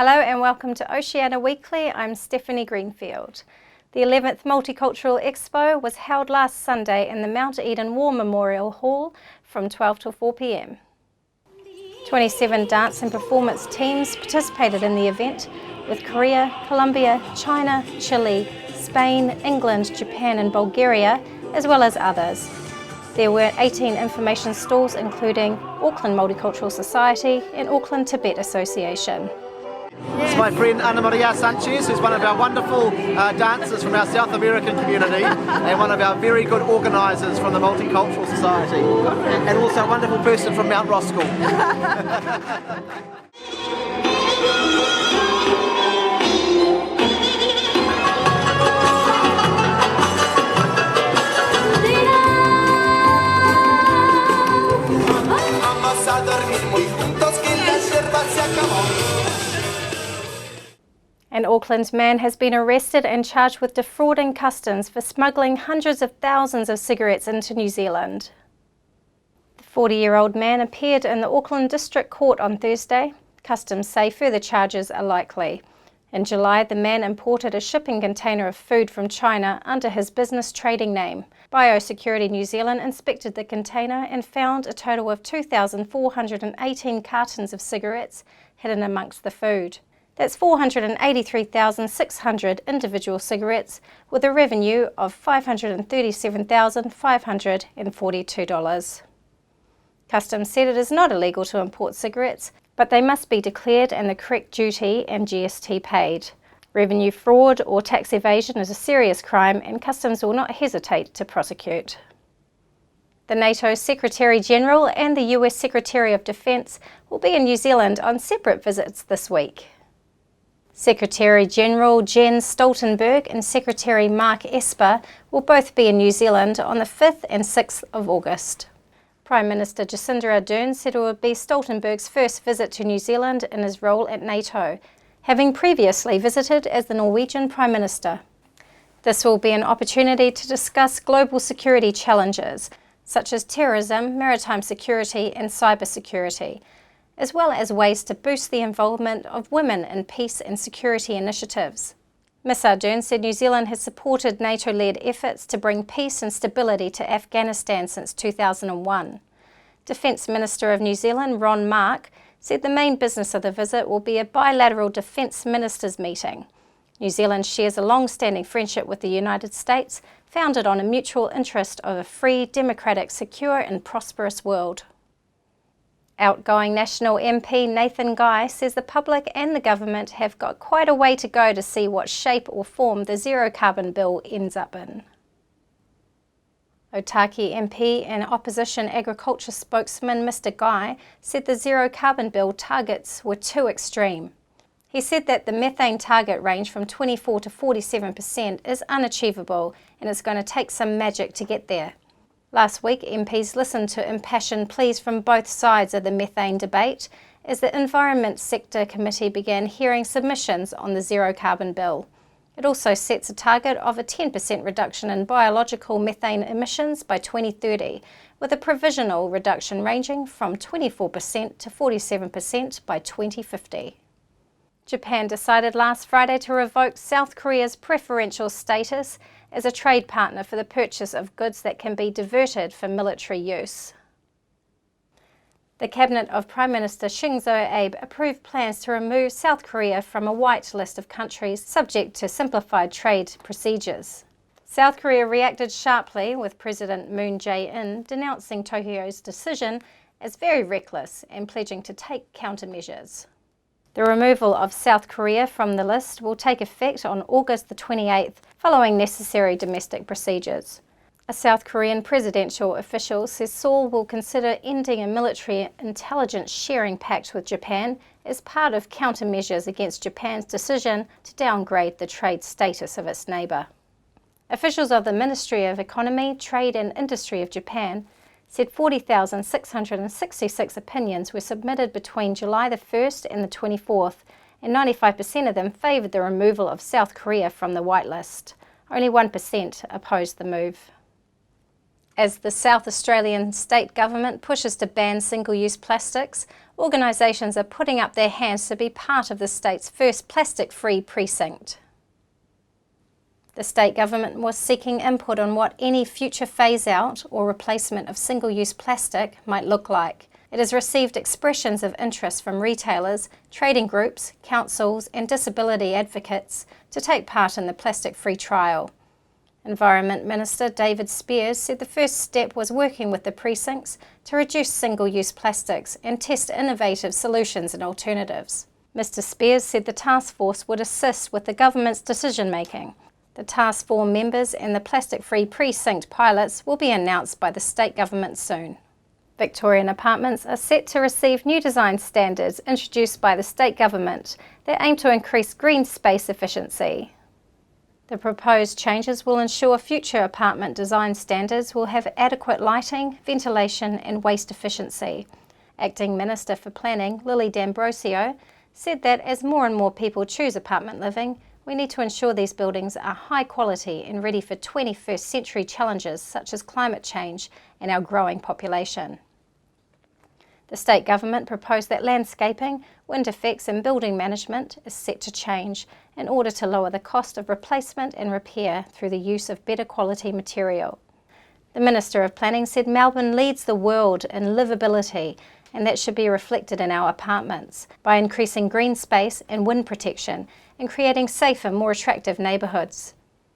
Hello and welcome to Oceania Weekly. I'm Stephanie Greenfield. The 11th Multicultural Expo was held last Sunday in the Mount Eden War Memorial Hall from 12 till 4 p.m. 27 dance and performance teams participated in the event, with Korea, Colombia, China, Chile, Spain, England, Japan and Bulgaria, as well as others. There were 18 information stalls including Auckland Multicultural Society and Auckland Tibet Association. It's my friend Ana Maria Sanchez, who's one of our wonderful dancers from our South American community and one of our very good organisers from the Multicultural Society, and also a wonderful person from Mount Roskill. An Auckland man has been arrested and charged with defrauding customs for smuggling hundreds of thousands of cigarettes into New Zealand. The 40-year-old man appeared in the Auckland District Court on Thursday. Customs say further charges are likely. In July, the man imported a shipping container of food from China under his business trading name. Biosecurity New Zealand inspected the container and found a total of 2,418 cartons of cigarettes hidden amongst the food. That's 483,600 individual cigarettes with a revenue of $537,542. Customs said it is not illegal to import cigarettes, but they must be declared and the correct duty and GST paid. Revenue fraud or tax evasion is a serious crime and Customs will not hesitate to prosecute. The NATO Secretary-General and the US Secretary of Defence will be in New Zealand on separate visits this week. Secretary-General Jens Stoltenberg and Secretary Mark Esper will both be in New Zealand on the 5th and 6th of August. Prime Minister Jacinda Ardern said it would be Stoltenberg's first visit to New Zealand in his role at NATO, having previously visited as the Norwegian Prime Minister. This will be an opportunity to discuss global security challenges, such as terrorism, maritime security and cybersecurity, as well as ways to boost the involvement of women in peace and security initiatives. Ms Ardern said New Zealand has supported NATO-led efforts to bring peace and stability to Afghanistan since 2001. Defence Minister of New Zealand, Ron Mark, said the main business of the visit will be a bilateral Defence Ministers meeting. New Zealand shares a long-standing friendship with the United States, founded on a mutual interest of a free, democratic, secure and prosperous world. Outgoing National MP Nathan Guy says the public and the government have got quite a way to go to see what shape or form the zero carbon bill ends up in. Otaki MP and opposition agriculture spokesman Mr Guy said the zero carbon bill targets were too extreme. He said that the methane target range from 24 to 47% is unachievable and it's going to take some magic to get there. Last week, MPs listened to impassioned pleas from both sides of the methane debate as the Environment Sector Committee began hearing submissions on the zero carbon bill. It also sets a target of a 10% reduction in biological methane emissions by 2030, with a provisional reduction ranging from 24% to 47% by 2050. Japan decided last Friday to revoke South Korea's preferential status as a trade partner for the purchase of goods that can be diverted for military use. The Cabinet of Prime Minister Shinzo Abe approved plans to remove South Korea from a white list of countries subject to simplified trade procedures. South Korea reacted sharply, with President Moon Jae-in denouncing Tokyo's decision as very reckless and pledging to take countermeasures. The removal of South Korea from the list will take effect on August the 28th, following necessary domestic procedures. A South Korean presidential official says Seoul will consider ending a military intelligence sharing pact with Japan as part of countermeasures against Japan's decision to downgrade the trade status of its neighbour. Officials of the Ministry of Economy, Trade and Industry of Japan said 40,666 opinions were submitted between July the 1st and the 24th, and 95% of them favoured the removal of South Korea from the whitelist. Only 1% opposed the move. As the South Australian state government pushes to ban single-use plastics, organisations are putting up their hands to be part of the state's first plastic-free precinct. The state government was seeking input on what any future phase-out or replacement of single-use plastic might look like. It has received expressions of interest from retailers, trading groups, councils and disability advocates to take part in the plastic-free trial. Environment Minister David Spears said the first step was working with the precincts to reduce single-use plastics and test innovative solutions and alternatives. Mr Spears said the task force would assist with the government's decision-making. The task force members and the plastic-free precinct pilots will be announced by the state government soon. Victorian apartments are set to receive new design standards introduced by the state government that aim to increase green space efficiency. The proposed changes will ensure future apartment design standards will have adequate lighting, ventilation and waste efficiency. Acting Minister for Planning, Lily D'Ambrosio, said that as more and more people choose apartment living, we need to ensure these buildings are high quality and ready for 21st century challenges such as climate change and our growing population. The state government proposed that landscaping, wind effects and building management is set to change in order to lower the cost of replacement and repair through the use of better quality material. The Minister of Planning said Melbourne leads the world in livability and that should be reflected in our apartments by increasing green space and wind protection and creating safer, more attractive neighbourhoods.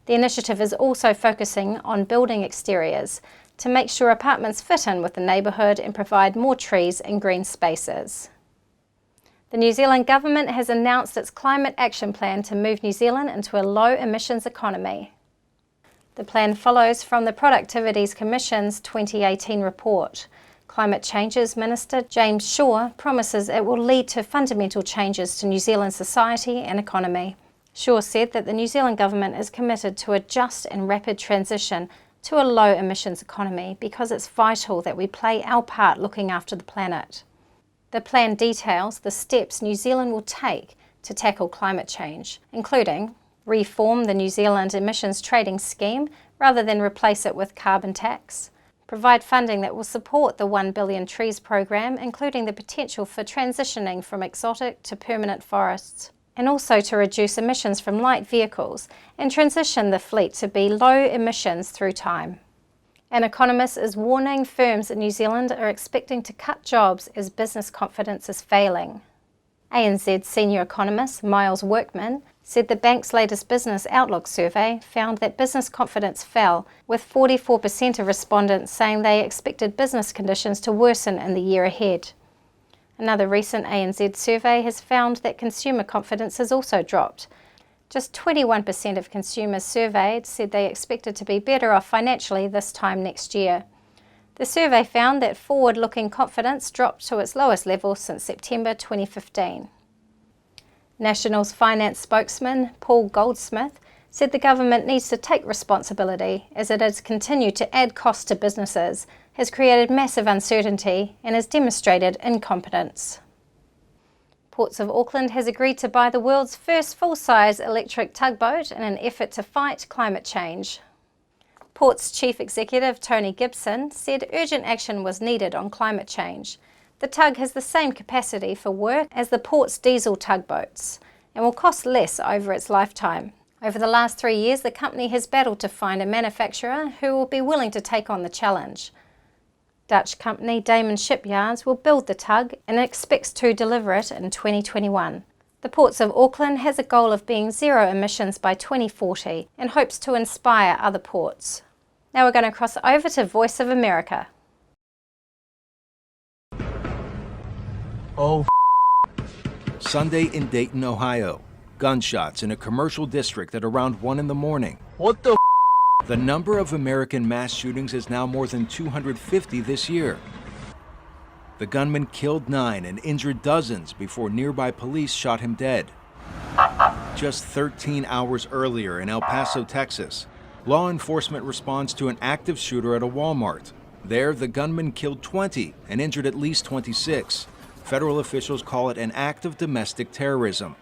The initiative is also focusing on building exteriors to make sure apartments fit in with the neighbourhood and provide more trees and green spaces. The New Zealand government has announced its climate action plan to move New Zealand into a low-emissions economy. The plan follows from the Productivities Commission's 2018 report. Climate Changes Minister James Shaw promises it will lead to fundamental changes to New Zealand's society and economy. Shaw said that the New Zealand government is committed to a just and rapid transition to a low-emissions economy because it's vital that we play our part looking after the planet. The plan details the steps New Zealand will take to tackle climate change, including reform the New Zealand emissions trading scheme rather than replace it with carbon tax, provide funding that will support the 1 billion trees program, including the potential for transitioning from exotic to permanent forests, and also to reduce emissions from light vehicles and transition the fleet to be low emissions through time. An Economist is warning firms in New Zealand are expecting to cut jobs as business confidence is failing. ANZ senior economist Miles Workman said the bank's latest business outlook survey found that business confidence fell, with 44% of respondents saying they expected business conditions to worsen in the year ahead. Another recent ANZ survey has found that consumer confidence has also dropped. Just 21% of consumers surveyed said they expected to be better off financially this time next year. The survey found that forward-looking confidence dropped to its lowest level since September 2015. National's finance spokesman Paul Goldsmith said the government needs to take responsibility as it has continued to add costs to businesses, has created massive uncertainty and has demonstrated incompetence. Ports of Auckland has agreed to buy the world's first full-size electric tugboat in an effort to fight climate change. Ports Chief Executive Tony Gibson said urgent action was needed on climate change. The tug has the same capacity for work as the port's diesel tugboats and will cost less over its lifetime. Over the last 3 years, the company has battled to find a manufacturer who will be willing to take on the challenge. Dutch company Damen Shipyards will build the tug and expects to deliver it in 2021. The Ports of Auckland has a goal of being zero emissions by 2040 and hopes to inspire other ports. Now we're going to cross over to Voice of America. Oh, Sunday in Dayton, Ohio. Gunshots in a commercial district at around 1 in the morning. What the The number of American mass shootings is now more than 250 this year. The gunman killed 9 and injured dozens before nearby police shot him dead. Just 13 hours earlier in El Paso, Texas, law enforcement responds to an active shooter at a Walmart. There, the gunman killed 20 and injured at least 26. Federal officials call it an act of domestic terrorism.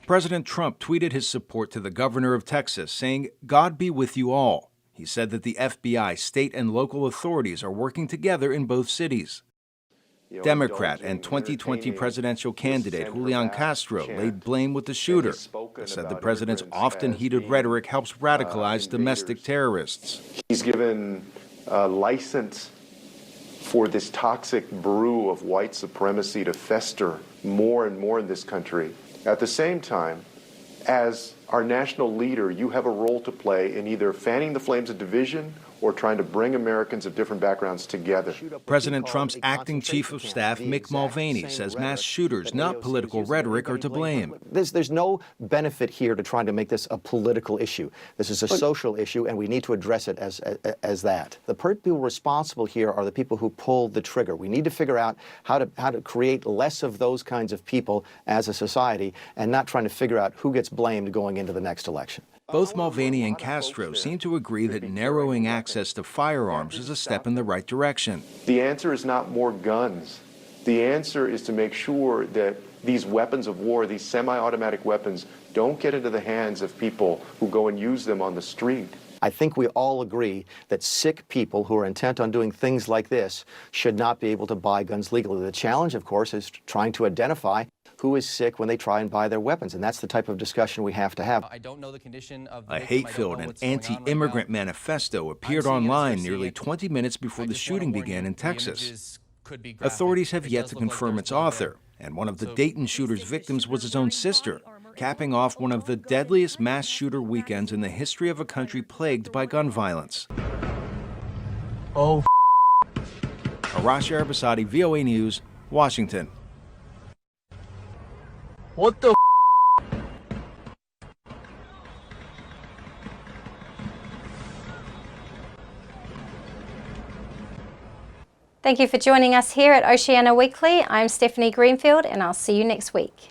President Trump tweeted his support to the governor of Texas, saying, "God be with you all." He said that the FBI, state and local authorities are working together in both cities. Democrat and 2020 presidential candidate Julian Castro laid blame with the shooter, but said the president's often heated rhetoric helps radicalize domestic terrorists. He's given license for this toxic brew of white supremacy to fester more and more in this country. At the same time, as our national leader, you have a role to play in either fanning the flames of division or trying to bring Americans of different backgrounds together. President Trump's acting chief of staff, Mick Mulvaney, says mass shooters, not political rhetoric, are to blame. There's no benefit here to trying to make this a political issue. This is a social issue, and we need to address it as that. The people responsible here are the people who pulled the trigger. We need to figure out how to create less of those kinds of people as a society, and not trying to figure out who gets blamed going into the next election. Both Mulvaney and Castro seem to agree that narrowing access to firearms is a step in the right direction. The answer is not more guns. The answer is to make sure that these weapons of war, these semi-automatic weapons, don't get into the hands of people who go and use them on the street. I think we all agree that sick people who are intent on doing things like this should not be able to buy guns legally. The challenge, of course, is trying to identify who is sick when they try and buy their weapons, and that's the type of discussion we have to have. I don't know the condition of A hate-filled and anti-immigrant manifesto appeared online nearly 20 minutes before the shooting began in Texas. Authorities have yet to confirm its author, and one of the Dayton shooter's victims was his own sister, capping off one of the deadliest mass shooter weekends in the history of a country plagued by gun violence. Oh, Arash Arabasadi, VOA News, Washington. what the Thank you for joining us here at Oceania Weekly. I'm Stephanie Greenfield, and I'll see you next week.